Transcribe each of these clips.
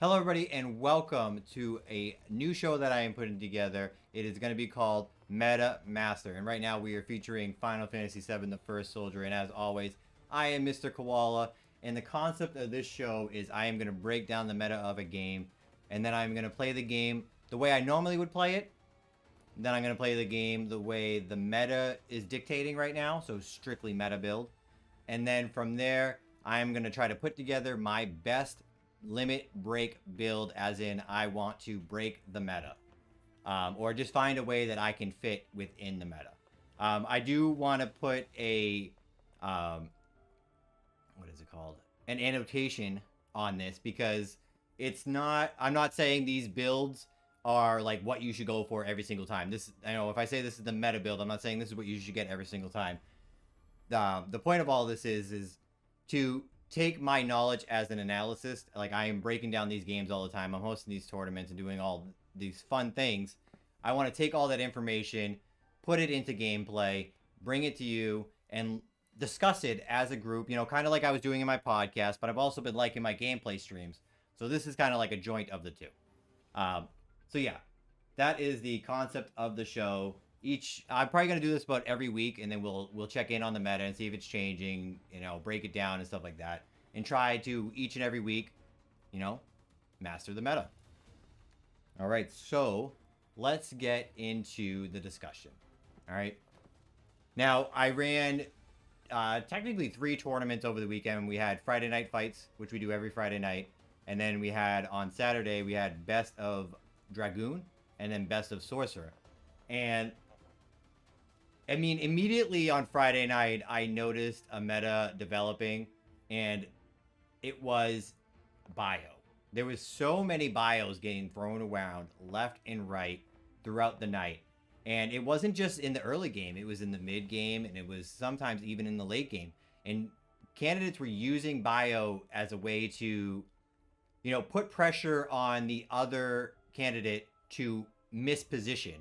Hello, everybody, and welcome to a new show that I am putting together. It is going to be called Meta Master, and right now we are featuring Final Fantasy VII: The First Soldier. And as always, I am Mr. Koala, and the concept of this show is I am going to break down the meta of a game, and then I'm going to play the game the way I normally would play it. Then I'm going to play the game the way the meta is dictating right now, so strictly meta build. And then from there, I'm going to try to put together my best limit break build, as in I want to break the meta, or just find a way that I can fit within the meta. I do want to put a what is it called, an annotation on this, because it's not, I'm not saying these builds are like what you should go for every single time. This, I know if I say this is the meta build, I'm not saying this is what you should get every single time. The point of all this is to take my knowledge as an analyst. Like, I am breaking down these games all the time. I'm hosting these tournaments and doing all these fun things. I want to take all that information, put it into gameplay, bring it to you, and discuss it as a group, you know, kind of like I was doing in my podcast, but I've also been liking my gameplay streams. So this is kind of like a joint of the two. So yeah, that is the concept of the show. I'm probably going to do this about every week, and then we'll check in on the meta and see if it's changing, you know, break it down and stuff like that, and try to each and every week, you know, master the meta. All right, so let's get into the discussion. All right. Now, I ran technically 3 tournaments over the weekend. We had Friday night fights, which we do every Friday night. And then we had, on Saturday, we had Best of Dragoon and then Best of Sorcerer. And I mean, immediately on Friday night, I noticed a meta developing, and it was bio. There was so many bios getting thrown around left and right throughout the night. And it wasn't just in the early game. It was in the mid game, and it was sometimes even in the late game. And candidates were using bio as a way to, you know, put pressure on the other candidate to miss position.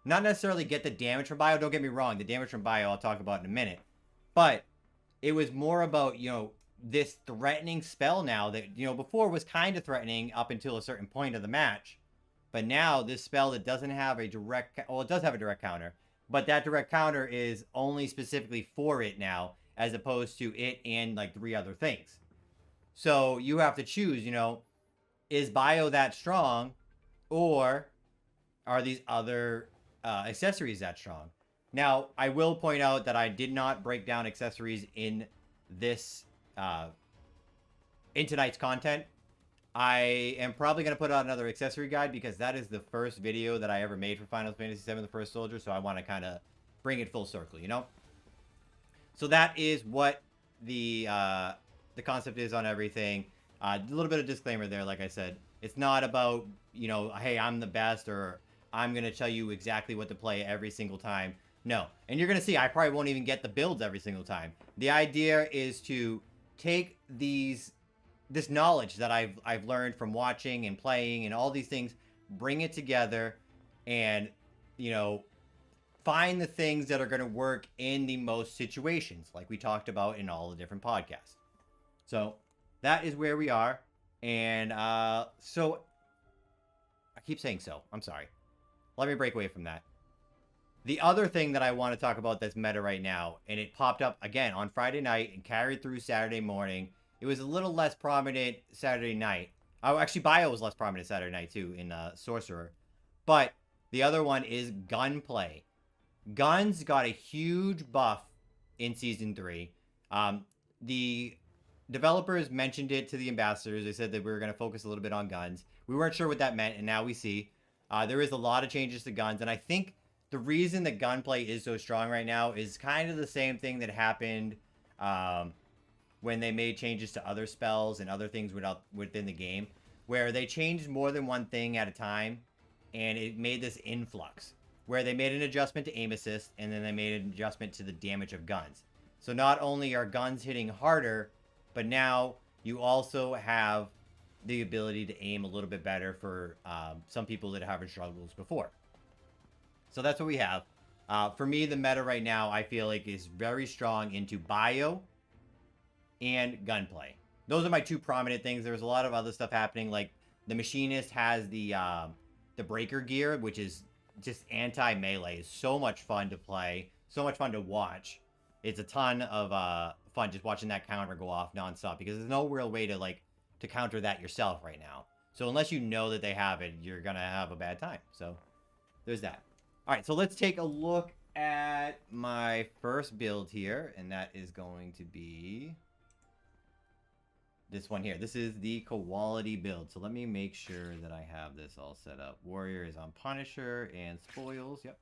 Not necessarily get the damage from bio. Don't get me wrong. The damage from bio I'll talk about in a minute. But it was more about, you know, this threatening spell now that, you know, before was kind of threatening up until a certain point of the match. But now this spell that doesn't have a direct... Well, it does have a direct counter. But that direct counter is only specifically for it now, as opposed to it and like 3 other things. So you have to choose, you know, is bio that strong, or are these other accessories that strong? Now, I will point out that I did not break down accessories in this in tonight's content. I am probably going to put out another accessory guide, because that is the first video that I ever made for Final Fantasy VII: The First Soldier, so I want to kind of bring it full circle, you know? So that is what the concept is on everything. A little bit of disclaimer there, like I said. It's not about, you know, hey, I'm the best, or I'm going to tell you exactly what to play every single time. No. And you're going to see, I probably won't even get the builds every single time. The idea is to take this knowledge that I've learned from watching and playing and all these things, bring it together, and, you know, find the things that are going to work in the most situations, like we talked about in all the different podcasts. So that is where we are. And so I keep saying so. I'm sorry. Let me break away from that. The other thing that I want to talk about that's meta right now, and it popped up again on Friday night and carried through Saturday morning. It was a little less prominent Saturday night. Oh, actually, bio was less prominent Saturday night too in Sorcerer. But the other one is gunplay. Guns got a huge buff in Season 3. The developers mentioned it to the ambassadors. They said that we were going to focus a little bit on guns. We weren't sure what that meant, and now we see. There is a lot of changes to guns, and I think the reason that gunplay is so strong right now is kind of the same thing that happened when they made changes to other spells and other things within the game, where they changed more than one thing at a time, and it made this influx, where they made an adjustment to aim assist, and then they made an adjustment to the damage of guns. So not only are guns hitting harder, but now you also have the ability to aim a little bit better for some people that haven't struggled before. So that's what we have. For me, the meta right now, I feel like, is very strong into bio and gunplay. Those are my 2 prominent things. There's a lot of other stuff happening, like The machinist has the breaker gear, which is just anti-melee. It's so much fun to play, so much fun to watch. It's a ton of fun just watching that counter go off nonstop because there's no real way to to counter that yourself right now. So unless you know that they have it, you're gonna have a bad time. So there's that. All right, so let's take a look at my first build here, and that is going to be this one here. This is the quality build. So let me make sure that I have this all set up. Warrior is on Punisher and Spoils. Yep.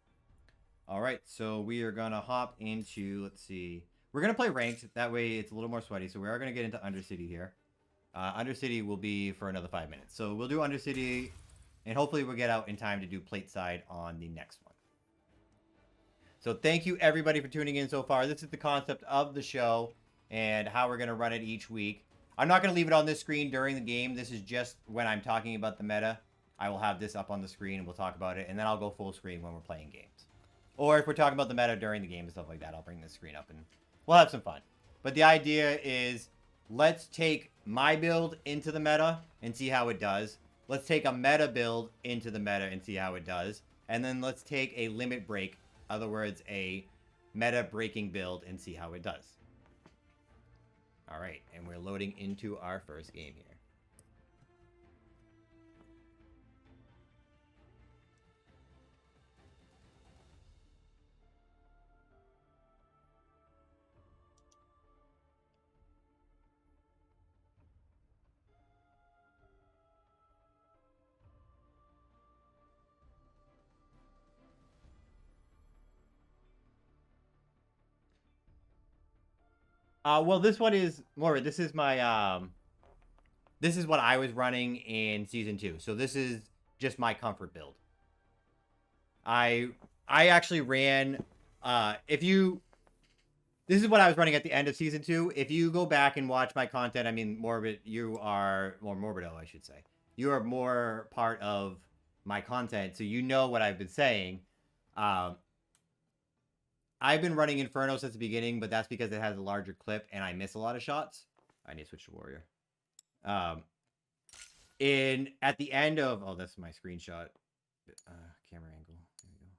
All right, so we are gonna hop into, let's see. We're gonna play ranked. That way it's a little more sweaty. So we are gonna get into Undercity here. Undercity will be for another 5 minutes. So we'll do Undercity, and hopefully we'll get out in time to do Plateside on the next one. So thank you everybody for tuning in so far. This is the concept of the show and how we're gonna run it each week. I'm not going to leave it on this screen during the game. This is just when I'm talking about the meta. I will have this up on the screen and we'll talk about it. And then I'll go full screen when we're playing games. Or if we're talking about the meta during the game and stuff like that, I'll bring the screen up and we'll have some fun. But the idea is, let's take my build into the meta and see how it does. Let's take a meta build into the meta and see how it does. And then let's take a limit break, in other words, a meta breaking build and see how it does. All right, and we're loading into our first game here. Well, this one is more. This is my this is what I was running in season 2. So this is just my comfort build. I actually ran. This is what I was running at the end of season 2. If you go back and watch my content, I mean, Morbid, you are more Morbido, I should say. You are more part of my content, so you know what I've been saying. I've been running Inferno since the beginning, but that's because it has a larger clip and I miss a lot of shots. I need to switch to Warrior. At the end of, oh, that's my screenshot. Camera angle. There we go.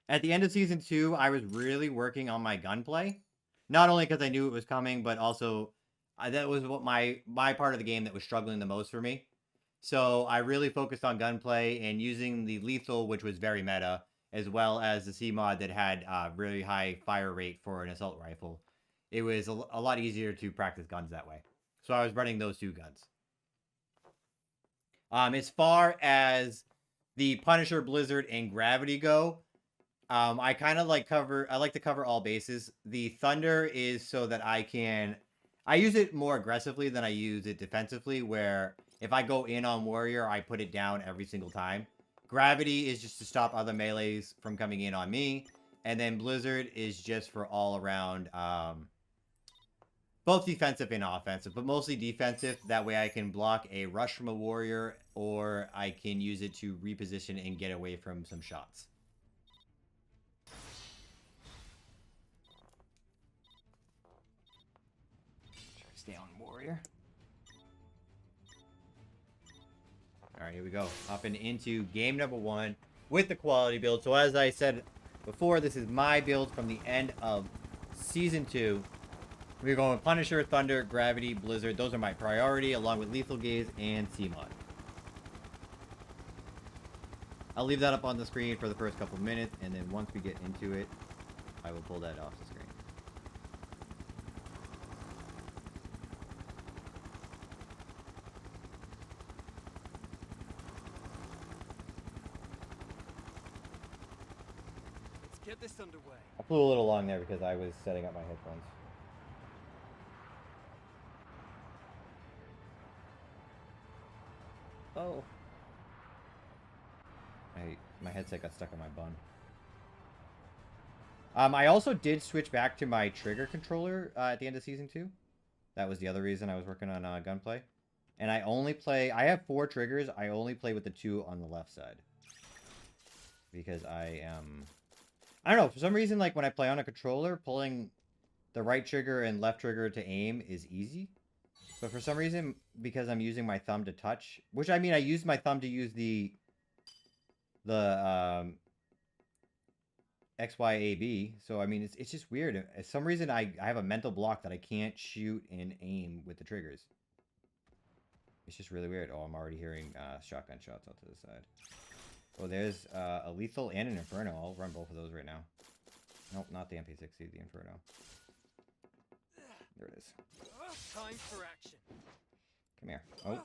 At the end of season 2, I was really working on my gunplay. Not only because I knew it was coming, but also that was what my part of the game that was struggling the most for me. So I really focused on gunplay and using the lethal, which was very meta, as well as the C mod that had really high fire rate for an assault rifle. It was a lot easier to practice guns that way. So I was running those 2 guns. As far as the Punisher, Blizzard, and Gravity go, I kind of like to cover all bases. The Thunder is so that I use it more aggressively than I use it defensively, where if I go in on Warrior, I put it down every single time. Gravity is just to stop other melees from coming in on me. And then Blizzard is just for all around, both defensive and offensive, but mostly defensive. That way I can block a rush from a Warrior, or I can use it to reposition and get away from some shots. Try to stay on Warrior. All right, here we go. Hopping into game number 1 with the quality build. So as I said before, this is my build from the end of season 2. We're going Punisher, Thunder, Gravity, Blizzard. Those are my priority, along with Lethal Gaze and C-Mod. I'll leave that up on the screen for the first couple minutes, and then once we get into it, I will pull that off the screen. Let's get this underway. I flew a little long there because I was setting up my headphones. Oh. My headset got stuck on my bun. I also did switch back to my trigger controller at the end of season 2. That was the other reason I was working on gunplay. And I have 4 triggers. I only play with the 2 on the left side. Because I don't know, for some reason, like when I play on a controller, pulling the right trigger and left trigger to aim is easy. But for some reason, because I'm using my thumb to touch, which I mean, I used my thumb to use the XYAB. So I mean, it's just weird. For some reason, I have a mental block that I can't shoot and aim with the triggers. It's just really weird. Oh, I'm already hearing shotgun shots out to the side. Oh, there's a lethal and an inferno. I'll run both of those right now. Nope, not the MP60, the inferno. There it is. Time for action. Come here. Oh,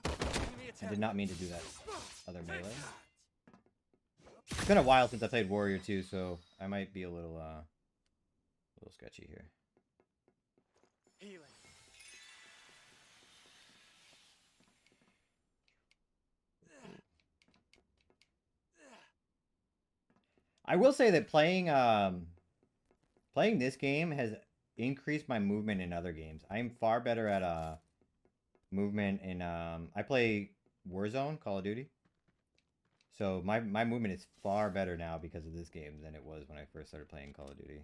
I did not mean to do that. Other melee. It's been a while since I played Warrior 2, so I might be a little sketchy here. Healing. I will say that playing this game has increased my movement in other games. I'm far better at movement in I play Warzone, Call of Duty. So my movement is far better now because of this game than it was when I first started playing Call of Duty.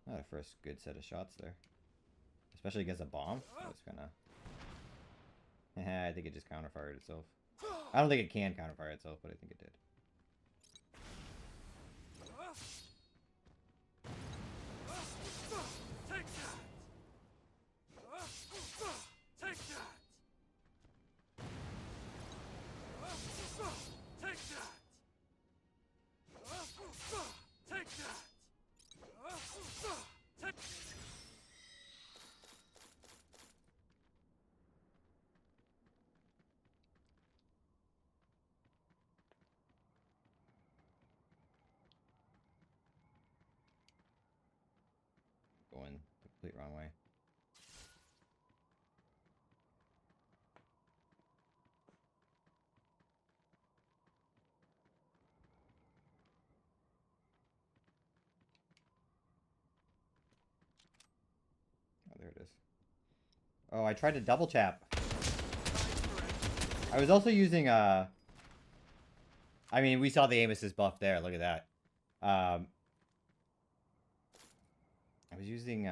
Not a first good set of shots there. Especially against a bomb. That's kinda I think it just counterfired itself. I don't think it can counterfire itself, but I think it did. Going the complete wrong way. Oh, there it is. Oh, I tried to double tap. I was also using I mean, we saw the aim assist buff there. Look at that. I was using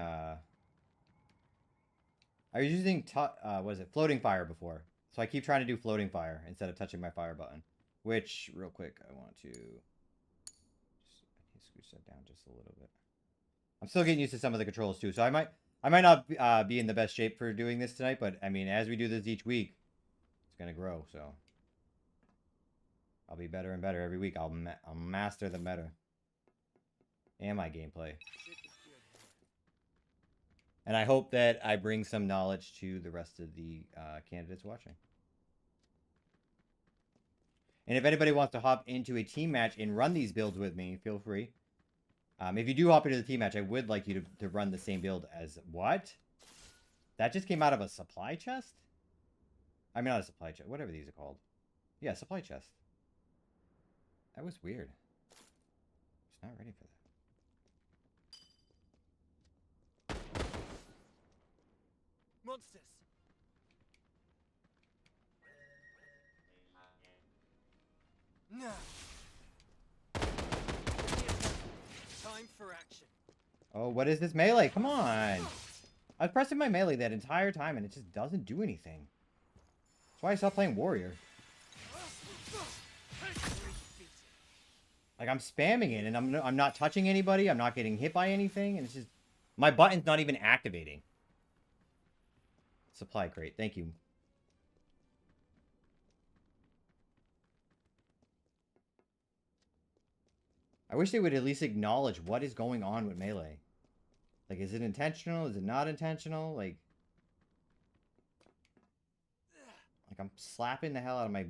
what is it? Floating fire before. So I keep trying to do floating fire instead of touching my fire button. Which, real quick, I want to scooch that down just a little bit. I'm still getting used to some of the controls too, so I might not be in the best shape for doing this tonight, but I mean, as we do this each week, it's gonna grow. So I'll be better and better every week. I'll master the meta and my gameplay. And I hope that I bring some knowledge to the rest of the candidates watching. And if anybody wants to hop into a team match and run these builds with me, feel free. If you do hop into the team match, I would like you to run the same build as... What? That just came out of a supply chest? I mean, not a supply chest. Whatever these are called. Yeah, supply chest. That was weird. Just not ready for that. Monsters. Now. Time for action. Oh, what is this melee? Come on. I was pressing my melee that entire time and it just doesn't do anything. That's why I stopped playing Warrior. Like, I'm spamming it and I'm not touching anybody. I'm not getting hit by anything. And it's just... My button's not even activating. Supply crate. Thank you. I wish they would at least acknowledge what is going on with melee. Like, is it intentional? Is it not intentional? Like I'm slapping the hell out of my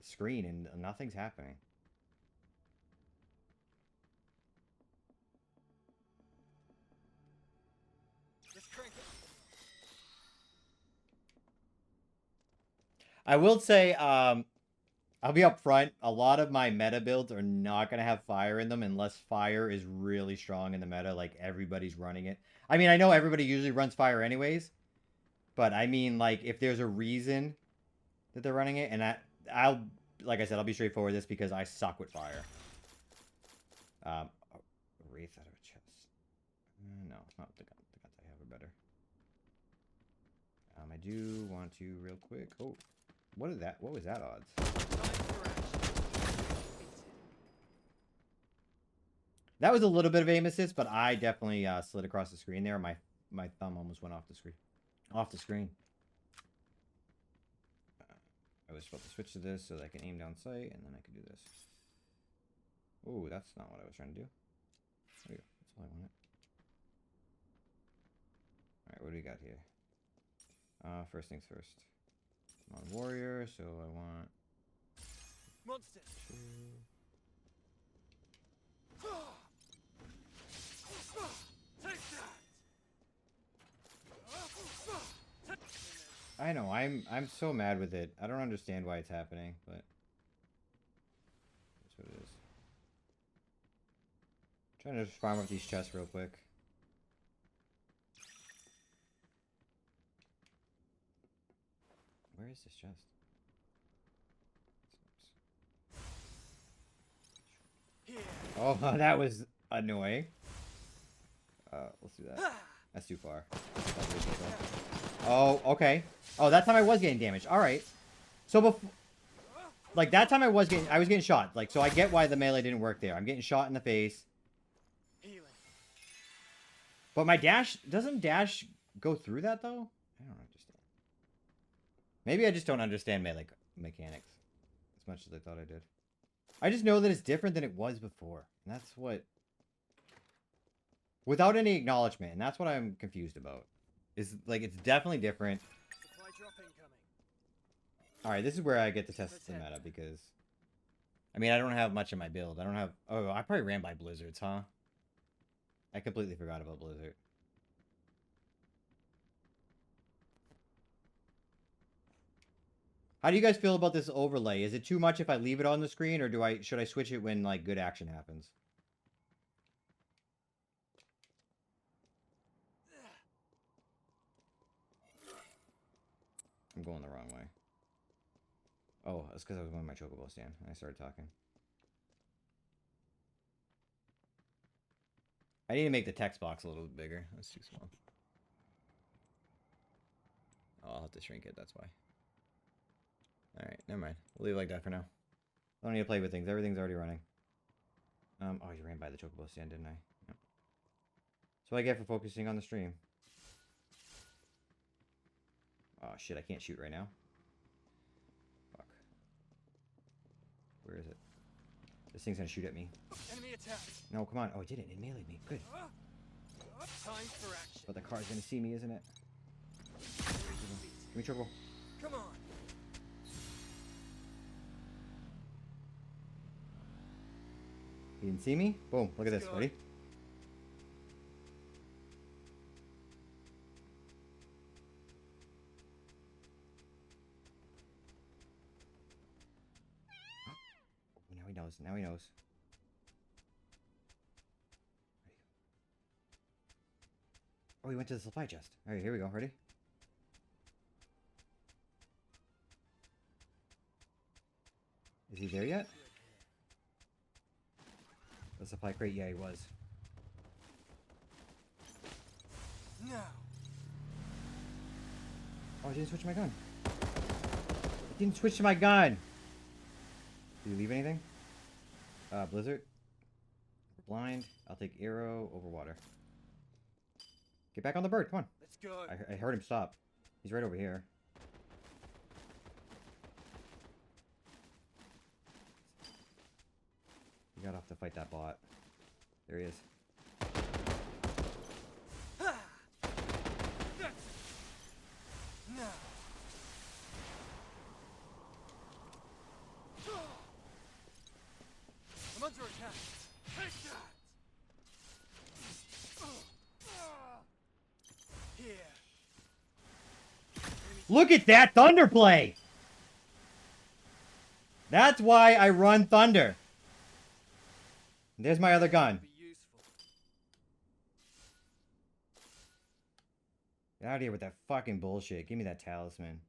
screen and nothing's happening. Let's crank it. I will say, I'll be up front. A lot of my meta builds are not going to have fire in them unless fire is really strong in the meta. Like, everybody's running it. I mean, I know everybody usually runs fire anyways. But, I mean, like, if there's a reason that they're running it. And like I said, I'll be straightforward with this because I suck with fire. wraith out of a chest. No, it's not the gun. The guns I have are better. I do want to real quick. Oh, what is that? What was that odds? That was a little bit of aim assist, but I definitely slid across the screen there. My thumb almost went off the screen. Off the screen. I was supposed to switch to this so that I can aim down sight, and then I can do this. Oh, that's not what I was trying to do. There we go. That's all I wanted. Alright, what do we got here? First things first. I'm on warrior, so I want... Monster. Take that. I know, I'm so mad with it. I don't understand why it's happening, but... That's what it is. Trying to just farm up these chests real quick. Where is this chest? Oh, that was annoying. Let's do that. That's too far. Oh, okay. Oh, that time I was getting damaged. All right. So before, like that time I was getting shot. Like, so I get why the melee didn't work there. I'm getting shot in the face. But my dash, doesn't dash go through that though? I don't understand. Maybe I just don't understand melee mechanics as much as I thought I did. I just know that it's different than it was before. And that's what... Without any acknowledgement. And that's what I'm confused about. Is like, it's definitely different. Alright, this is where I get to test the meta because... I mean, I don't have much in my build. I don't have... Oh, I probably ran by blizzards, huh? I completely forgot about blizzard. How do you guys feel about this overlay? Is it too much if I leave it on the screen, or should I switch it when like good action happens? I'm going the wrong way. Oh, that's because I was on my chocobo stand and I started talking. I need to make the text box a little bit bigger. That's too small. Oh, I'll have to shrink it, that's why. Alright, never mind. We'll leave it like that for now. I don't need to play with things. Everything's already running. Oh, you ran by the chocobo stand, didn't I? Yep. That's what I get for focusing on the stream. Oh, shit, I can't shoot right now. Fuck. Where is it? This thing's gonna shoot at me. Enemy attack. No, come on. Oh, it didn't. It meleeed me. Good. Time for action. But the car's gonna see me, isn't it? Give me chocobo. Come on. He didn't see me? Boom. Look at this. Ready? Now he knows. Now he knows. Oh, he went to the supply chest. Alright, here we go. Ready? Is he there yet? The supply crate? Yeah, he was. No. Oh, I didn't switch to my gun. I didn't switch to my gun! Did you leave anything? Blizzard. Blind. I'll take arrow over water. Get back on the bird. Come on. Let's go. I heard him stop. He's right over here. He got off to fight that bot. There he is. No. I'm under attack. Take that. Here. Look at that thunder play! That's why I run thunder. There's my other gun. Be useful. Get out of here with that fucking bullshit. Give me that talisman.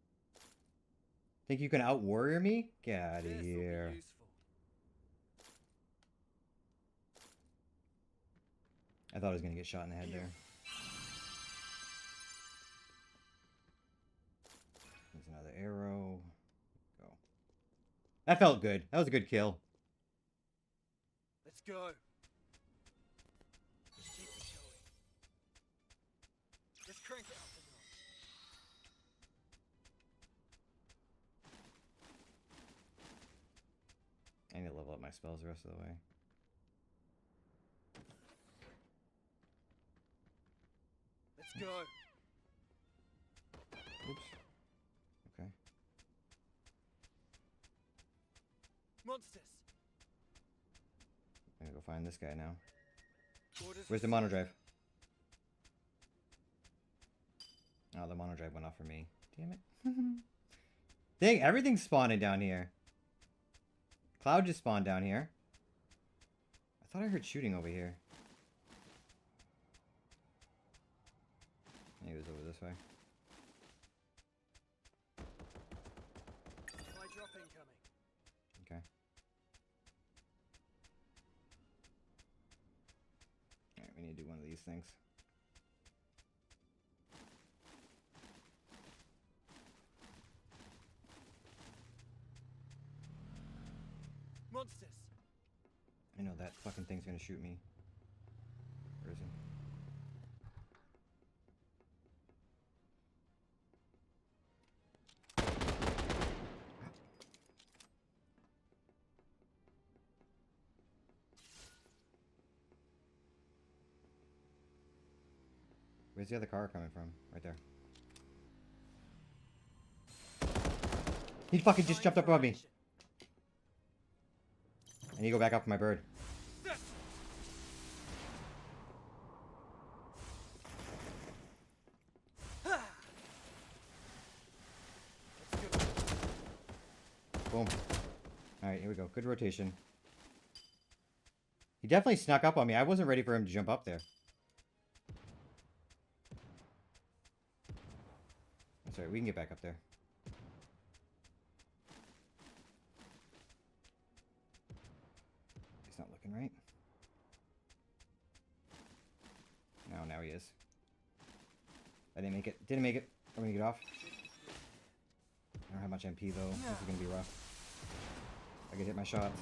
Think you can out-warrior me? Get out of This'll be here. useful. I thought I was gonna get shot in the head there. There's another arrow. Go. That felt good. That was a good kill. Let's go. Let's keep it going. Let's crank it up a notch. I need to level up my spells the rest of the way. Let's go. Oops. Okay. Monsters. I'm gonna go find this guy now. Orders Where's the mono drive? Oh, the mono drive went off for me. Damn it. Dang, everything's spawning down here. Cloud just spawned down here. I thought I heard shooting over here. Maybe it was over this way. My drop incoming. Okay. Alright, we need to do one of these things. Monsters. I know that fucking thing's gonna shoot me. Where is he? Where's the other car coming from? Right there. He fucking just jumped up above me. I need to go back up for my bird. Boom. Alright, here we go. Good rotation. He definitely snuck up on me. I wasn't ready for him to jump up there. That's alright, we can get back up there. He's not looking right. No, now he is. I didn't make it. Didn't make it. I'm gonna get off. I don't have much MP though. This is gonna be rough. I can hit my shots.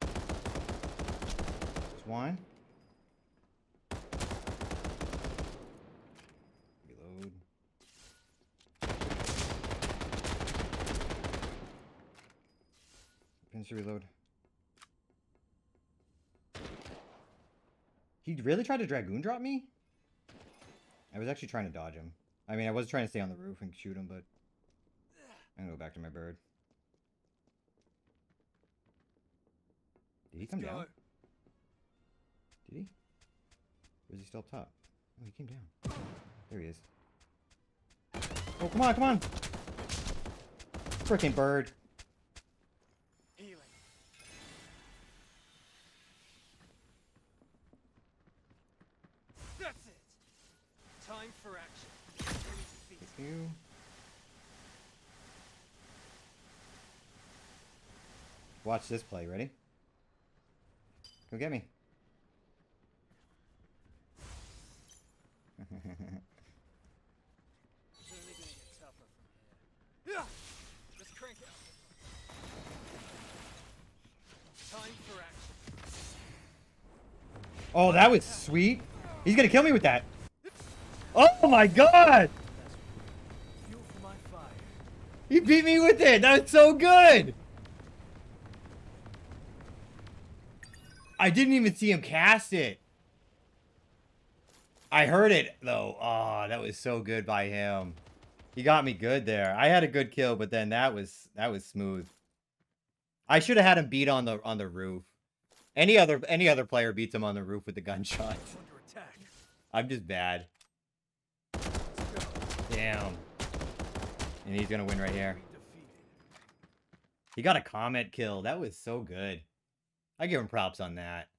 Just one. Reload. Pins to reload. He really tried to Dragoon drop me? I was actually trying to dodge him. I mean, I was trying to stay on the roof and shoot him, but I'm gonna go back to my bird. Did he come down? Did he? Or is he still up top? Oh, he came down. There he is. Oh, come on, come on! Frickin' bird. Healing. That's it. Time for action. Thank you. Watch this play. Ready? Go get me. It's only gonna get tougher from here. Yeah. Let's crank it up. Time for action. Oh, that was sweet. He's gonna kill me with that. Oh my god! Fuel for my fire. He beat me with it. That was so good. I didn't even see him cast it. I heard it though. Oh, that was so good by him. He got me good there. I had a good kill, but then that was smooth. I should have had him beat on the roof. Any other player beats him on the roof with the gunshot. Under attack. I'm just bad. Let's go. Damn. And he's gonna win right here. Defeated. He got a comment kill. That was so good. I give him props on that.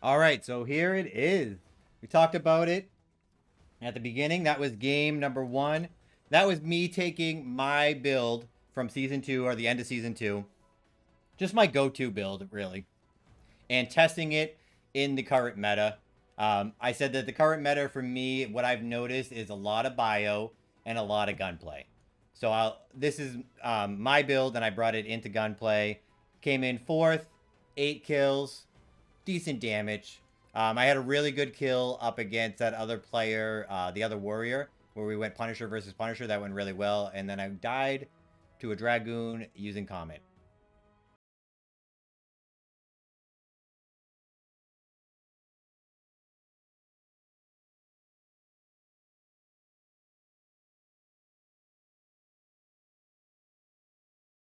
All right, so here it is. We talked about it. At the beginning, that was game number 1. That was me taking my build from season 2 or the end of season 2. Just my go-to build, really. And testing it in the current meta. I said that the current meta for me, what I've noticed is a lot of bio and a lot of gunplay. So this is my build, and I brought it into gunplay. Came in 4th, 8 kills, decent damage. I had a really good kill up against that other player, the other warrior, where we went Punisher versus Punisher. That went really well. And then I died to a Dragoon using Comet.